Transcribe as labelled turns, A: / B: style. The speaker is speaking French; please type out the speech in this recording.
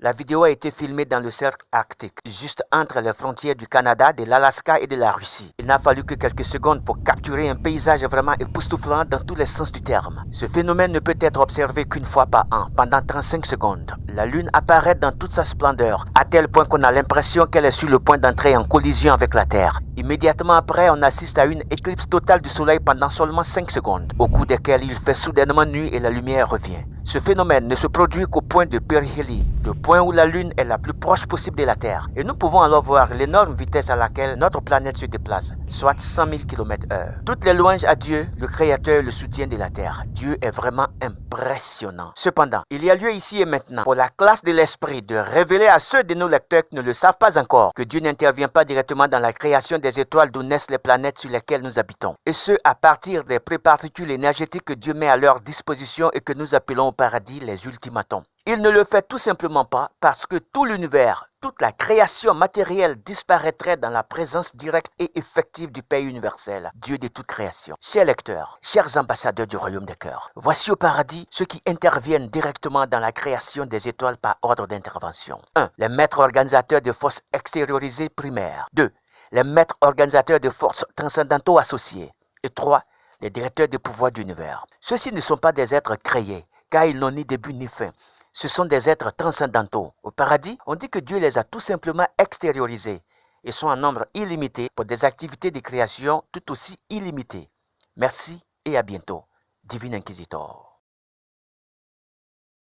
A: La vidéo a été filmée dans le cercle arctique, juste entre les frontières du Canada, de l'Alaska et de la Russie. Il n'a fallu que quelques secondes pour capturer un paysage vraiment époustouflant dans tous les sens du terme. Ce phénomène ne peut être observé qu'une fois par an, pendant 35 secondes. La Lune apparaît dans toute sa splendeur, à tel point qu'on a l'impression qu'elle est sur le point d'entrer en collision avec la Terre. Immédiatement après, on assiste à une éclipse totale du Soleil pendant seulement 5 secondes, au cours desquelles il fait soudainement nuit et la lumière revient. Ce phénomène ne se produit qu'au point de Periheli, le point où la Lune est la plus proche possible de la Terre. Et nous pouvons alors voir l'énorme vitesse à laquelle notre planète se déplace, soit 100 000 km/h. Toutes les louanges à Dieu, le Créateur, le soutien de la Terre. Dieu est vraiment impressionnant. Cependant, il y a lieu ici et maintenant pour la classe de l'Esprit de révéler à ceux de nos lecteurs qui ne le savent pas encore que Dieu n'intervient pas directement dans la création des étoiles d'où naissent les planètes sur lesquelles nous habitons. Et ce, à partir des préparticules énergétiques que Dieu met à leur disposition et que nous appelons au paradis les ultimatums. Il ne le fait tout simplement pas parce que tout l'univers, toute la création matérielle disparaîtrait dans la présence directe et effective du Père universel, Dieu de toute création. Chers lecteurs, chers ambassadeurs du royaume des cœurs, voici au paradis ceux qui interviennent directement dans la création des étoiles par ordre d'intervention. 1. Les maîtres organisateurs de forces extériorisées primaires. 2. Les maîtres organisateurs de forces transcendantaux associés. Et 3. Les directeurs des pouvoirs de l'univers. Ceux-ci ne sont pas des êtres créés, car ils n'ont ni début ni fin. Ce sont des êtres transcendantaux. Au paradis, on dit que Dieu les a tout simplement extériorisés et sont en nombre illimité pour des activités de création tout aussi illimitées. Merci et à bientôt. Divin Inquisitor.